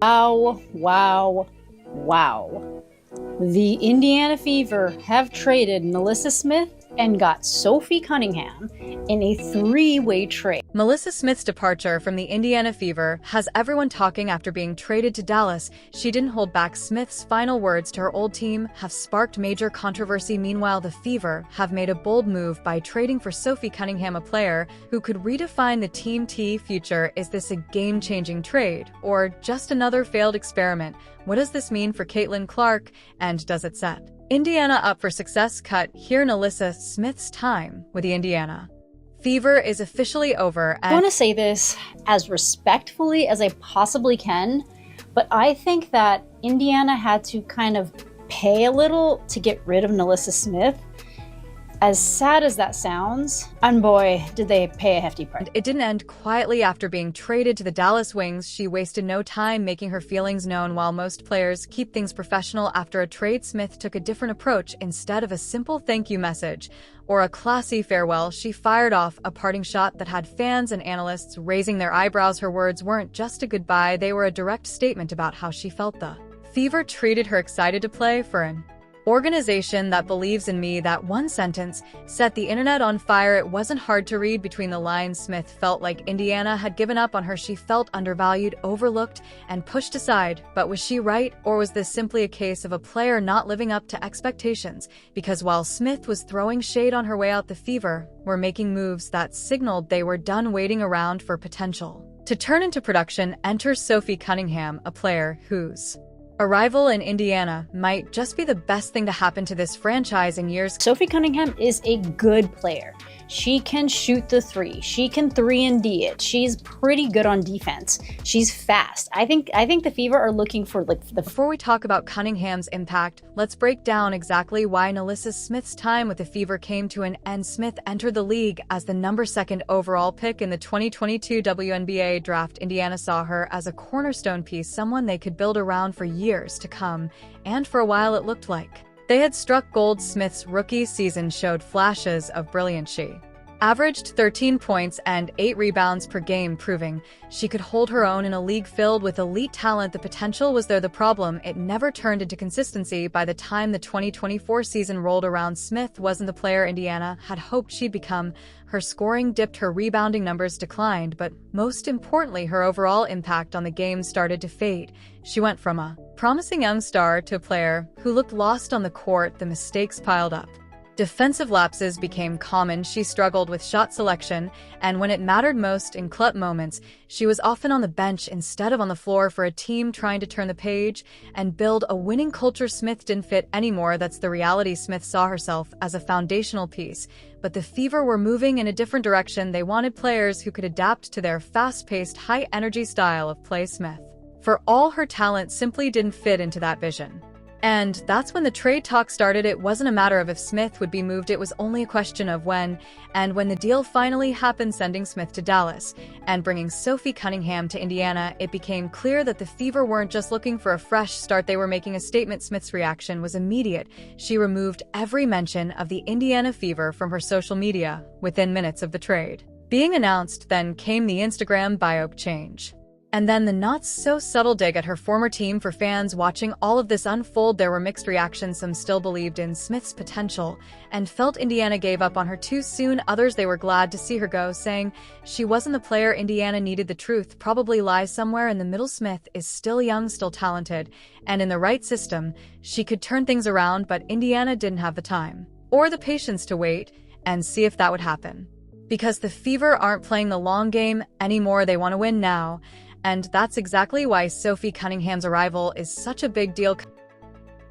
Wow, wow, wow. The Indiana Fever have traded NaLyssa Smith and got Sophie Cunningham in a three-way trade. NaLyssa Smith's departure from the Indiana Fever has everyone talking after being traded to Dallas. She didn't hold back. Smith's final words to her old team have sparked major controversy. Meanwhile, the Fever have made a bold move by trading for Sophie Cunningham, a player who could redefine the Team T future. Is this a game-changing trade, or just another failed experiment? What does this mean for Caitlin Clark, and does it set Indiana up for success? Cut here. NaLyssa Smith's time with the Indiana Fever is officially over. I want to say this as respectfully as I possibly can, but I think that Indiana had to kind of pay a little to get rid of NaLyssa Smith. As sad as that sounds, and boy, did they pay a hefty price. It didn't end quietly. After being traded to the Dallas Wings, she wasted no time making her feelings known. While most players keep things professional after a trade, Smith took a different approach. Instead of a simple thank you message or a classy farewell, she fired off a parting shot that had fans and analysts raising their eyebrows. Her words weren't just a goodbye, they were a direct statement about how she felt the Fever treated her. Excited to play for an organization that believes in me. That one sentence set the internet on fire. It wasn't hard to read between the lines. Smith felt like Indiana had given up on her. She felt undervalued, overlooked, and pushed aside. But was she right, or was this simply a case of a player not living up to expectations? Because while Smith was throwing shade on her way out, the Fever were making moves that signaled they were done waiting around for potential to turn into production. Enter Sophie Cunningham, a player whose arrival in Indiana might just be the best thing to happen to this franchise in years. Sophie Cunningham is a good player. She can shoot the three. She can 3-and-D it. She's pretty good on defense. She's fast. I think the Fever are looking for Before we talk about Cunningham's impact, let's break down exactly why NaLyssa Smith's time with the Fever came to an end. Smith entered the league as the number 2 overall pick in the 2022 WNBA Draft. Indiana saw her as a cornerstone piece, someone they could build around for years to come, and for a while it looked like they had struck gold. Smith's rookie season showed flashes of brilliance. She averaged 13 points and 8 rebounds per game, proving she could hold her own in a league filled with elite talent. The potential was there. The problem, it never turned into consistency. By the time the 2024 season rolled around, Smith wasn't the player Indiana had hoped she'd become. Her scoring dipped, her rebounding numbers declined, but most importantly, her overall impact on the game started to fade. She went from a promising young star to a player who looked lost on the court. The mistakes piled up. Defensive lapses became common. She struggled with shot selection, and when it mattered most in clutch moments, she was often on the bench instead of on the floor for a team trying to turn the page and build a winning culture. Smith didn't fit anymore. That's the reality. Smith saw herself as a foundational piece, but the Fever were moving in a different direction. They wanted players who could adapt to their fast-paced, high-energy style of play. Smith, for all her talent, simply didn't fit into that vision. And that's when the trade talk started. It wasn't a matter of if Smith would be moved, it was only a question of when. And when the deal finally happened, sending Smith to Dallas and bringing Sophie Cunningham to Indiana, it became clear that the Fever weren't just looking for a fresh start, they were making a statement. Smith's reaction was immediate. She removed every mention of the Indiana Fever from her social media within minutes of the trade being announced. Then came the Instagram bio change. And then the not-so-subtle dig at her former team. For fans watching all of this unfold, there were mixed reactions. Some still believed in Smith's potential and felt Indiana gave up on her too soon. Others, they were glad to see her go, saying she wasn't the player Indiana needed. The truth probably lies somewhere in the middle. Smith is still young, still talented, and in the right system, she could turn things around, but Indiana didn't have the time or the patience to wait and see if that would happen. Because the Fever aren't playing the long game anymore, they want to win now. And that's exactly why Sophie Cunningham's arrival is such a big deal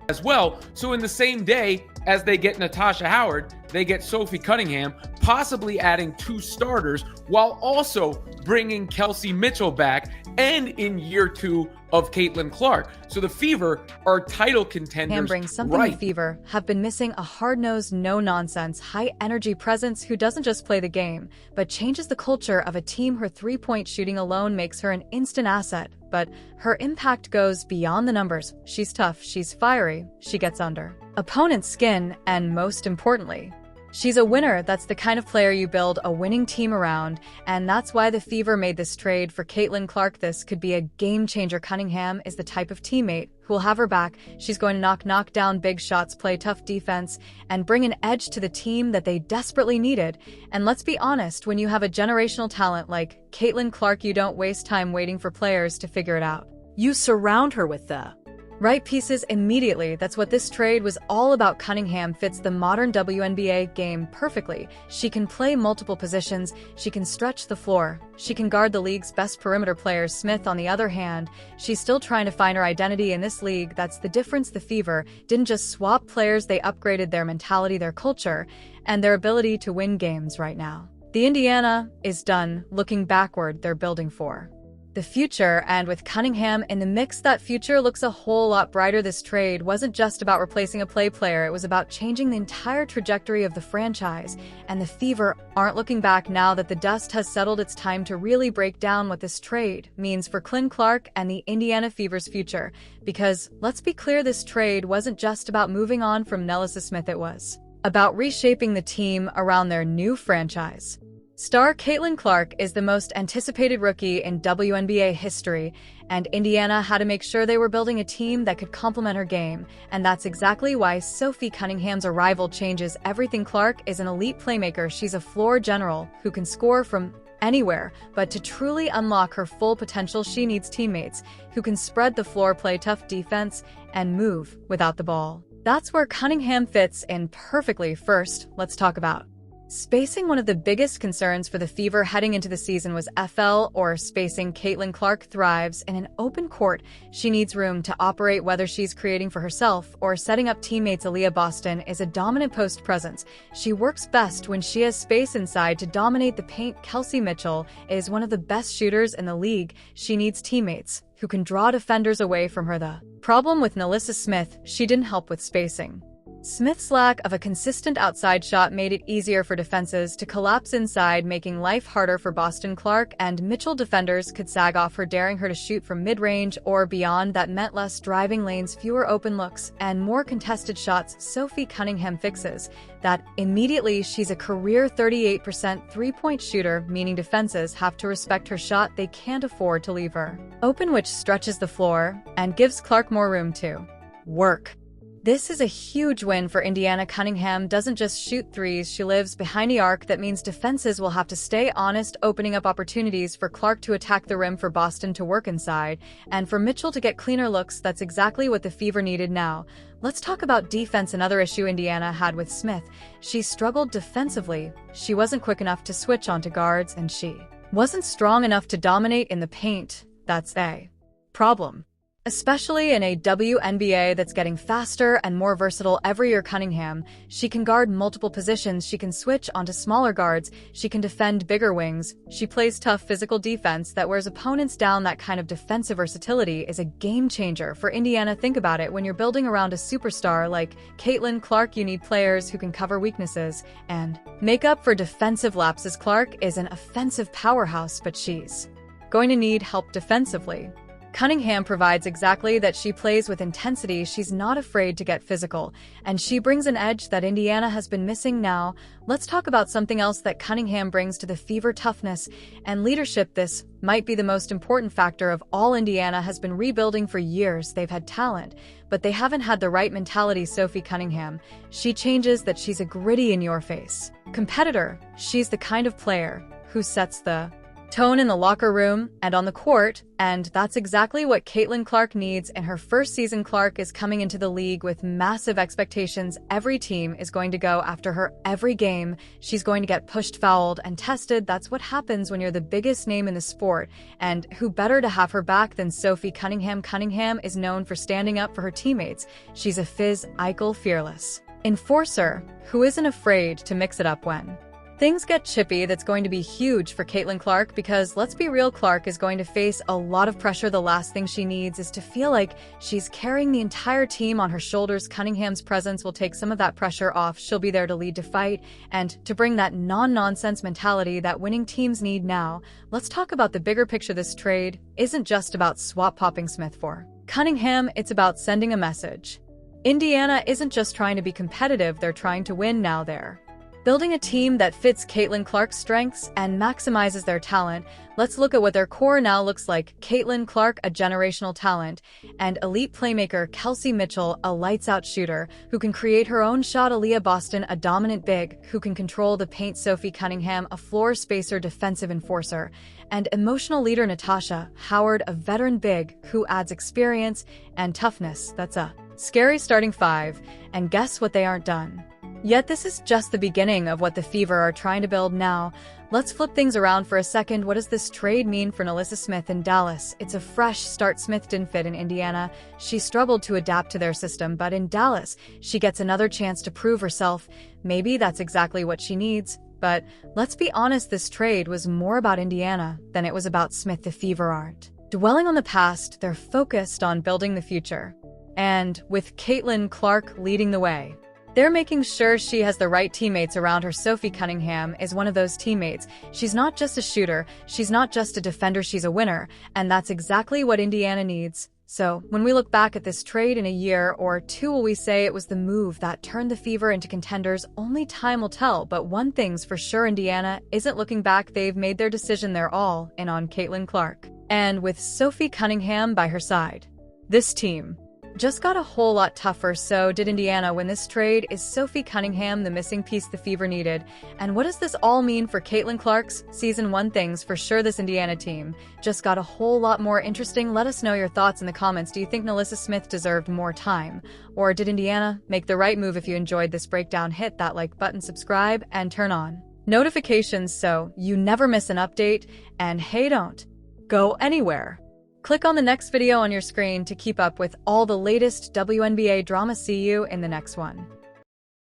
as well. So in the same day as they get Natasha Howard, they get Sophie Cunningham, possibly adding 2 starters while also bringing Kelsey Mitchell back, and in year 2 of Caitlin Clark. So the Fever are title contenders. Brings something the Fever have been missing: a hard-nosed, no-nonsense, high-energy presence who doesn't just play the game, but changes the culture of a team. Her three-point shooting alone makes her an instant asset, but her impact goes beyond the numbers. She's tough, she's fiery, she gets under opponent's skin, and most importantly, She's a winner. That's the kind of player you build a winning team around, and that's why the Fever made this trade for Caitlin Clark. This could be a game changer. Cunningham is the type of teammate who will have her back. She's going to knock down big shots, play tough defense, and bring an edge to the team that they desperately needed. And let's be honest, when you have a generational talent like Caitlin Clark, you don't waste time waiting for players to figure it out. You surround her with the right pieces immediately. That's what this trade was all about. Cunningham fits the modern WNBA game perfectly. She can play multiple positions, she can stretch the floor, she can guard the league's best perimeter players. Smith, on the other hand, she's still trying to find her identity in this league. That's the difference. The Fever didn't just swap players, they upgraded their mentality, their culture, and their ability to win games right now. The Indiana is done looking backward. They're building for the future, and with Cunningham in the mix, that future looks a whole lot brighter. This trade wasn't just about replacing a player, it was about changing the entire trajectory of the franchise, and the Fever aren't looking back now that the dust has settled. It's time to really break down what this trade means for Caitlin Clark and the Indiana Fever's future, because let's be clear, this trade wasn't just about moving on from NaLyssa Smith, it was about reshaping the team around their new franchise. Star Caitlin Clark is the most anticipated rookie in WNBA history, and Indiana had to make sure they were building a team that could complement her game, and that's exactly why Sophie Cunningham's arrival changes everything. Clark is an elite playmaker. She's a floor general who can score from anywhere, but to truly unlock her full potential, she needs teammates who can spread the floor, play tough defense, and move without the ball. That's where Cunningham fits in perfectly. First, let's talk about spacing. One of the biggest concerns for the Fever heading into the season was FL, or spacing. Caitlin Clark thrives in an open court. She needs room to operate, whether she's creating for herself or setting up teammates. Aaliyah Boston is a dominant post presence. She works best when she has space inside to dominate the paint. Kelsey Mitchell is one of the best shooters in the league. She needs teammates who can draw defenders away from her. The problem with NaLyssa Smith, she didn't help with spacing. Smith's lack of a consistent outside shot made it easier for defenses to collapse inside, making life harder for Boston. Clark and Mitchell defenders could sag off her, daring her to shoot from mid-range or beyond. That meant less driving lanes, fewer open looks, and more contested shots. Sophie Cunningham fixes that immediately. She's a career 38% three-point shooter, meaning defenses have to respect her shot. They can't afford to leave her open, which stretches the floor and gives Clark more room to work. This is a huge win for Indiana. Cunningham doesn't just shoot threes, she lives behind the arc. That means defenses will have to stay honest, opening up opportunities for Clark to attack the rim, for Boston to work inside, and for Mitchell to get cleaner looks. That's exactly what the Fever needed now. Let's talk about defense. Another issue Indiana had with Smith. She struggled defensively. She wasn't quick enough to switch onto guards, and she wasn't strong enough to dominate in the paint. That's a problem, especially in a WNBA that's getting faster and more versatile every year. Cunningham, she can guard multiple positions, she can switch onto smaller guards, she can defend bigger wings, she plays tough physical defense that wears opponents down. That kind of defensive versatility is a game changer for Indiana. Think about it, when you're building around a superstar like Caitlin Clark, you need players who can cover weaknesses and make up for defensive lapses. Clark is an offensive powerhouse, but she's going to need help defensively. Cunningham provides exactly that. She plays with intensity, she's not afraid to get physical, and she brings an edge that Indiana has been missing. Now, let's talk about something else that Cunningham brings to the Fever: toughness and leadership. This might be the most important factor of all. Indiana has been rebuilding for years. They've had talent, but they haven't had the right mentality. Sophie Cunningham, she changes that. She's a gritty, in-your-face competitor. She's the kind of player who sets the tone in the locker room and on the court, and that's exactly what Caitlin Clark needs in her first season. Clark is coming into the league with massive expectations. Every team is going to go after her every game. She's going to get pushed, fouled, and tested. That's what happens when you're the biggest name in the sport, and who better to have her back than Sophie Cunningham? Cunningham is known for standing up for her teammates. She's a physical, fearless enforcer who isn't afraid to mix it up when things get chippy. That's going to be huge for Caitlin Clark, because let's be real, Clark is going to face a lot of pressure. The last thing she needs is to feel like she's carrying the entire team on her shoulders. Cunningham's presence will take some of that pressure off. She'll be there to lead, to fight, and to bring that non-nonsense mentality that winning teams need. Now, let's talk about the bigger picture. This trade isn't just about swap-popping Smith for Cunningham, it's about sending a message. Indiana isn't just trying to be competitive, they're trying to win now. They're Building a team that fits Caitlin Clark's strengths and maximizes their talent, let's look at what their core now looks like. Caitlin Clark, a generational talent, and elite playmaker Kelsey Mitchell, a lights-out shooter who can create her own shot. Aaliyah Boston, a dominant big who can control the paint. Sophie Cunningham, a floor spacer, defensive enforcer, and emotional leader Natasha Howard, a veteran big who adds experience and toughness. That's a scary starting five, and guess what, they aren't done. Yet this is just the beginning of what the Fever are trying to build now. Let's flip things around for a second. What does this trade mean for NaLyssa Smith in Dallas? It's a fresh start. Smith didn't fit in Indiana. She struggled to adapt to their system, but in Dallas, she gets another chance to prove herself. Maybe that's exactly what she needs. But let's be honest, this trade was more about Indiana than it was about Smith. The Fever aren't dwelling on the past, they're focused on building the future. And with Caitlin Clark leading the way, they're making sure she has the right teammates around her. Sophie Cunningham is one of those teammates. She's not just a shooter, she's not just a defender, she's a winner, and that's exactly what Indiana needs. So, when we look back at this trade in a year or two, will we say it was the move that turned the Fever into contenders? Only time will tell, but one thing's for sure, Indiana isn't looking back. They've made their decision. They're all in on Caitlin Clark. And with Sophie Cunningham by her side, this team just got a whole lot tougher. So did Indiana win this trade? Is Sophie Cunningham the missing piece the Fever needed? And what does this all mean for Caitlin Clark's season? One thing's for sure, this Indiana team just got a whole lot more interesting. Let us know your thoughts in the comments. Do you think NaLyssa Smith deserved more time? Or did Indiana make the right move? If you enjoyed this breakdown, hit that like button, subscribe, and turn on notifications so you never miss an update. And hey, don't go anywhere. Click on the next video on your screen to keep up with all the latest WNBA drama. See you in the next one.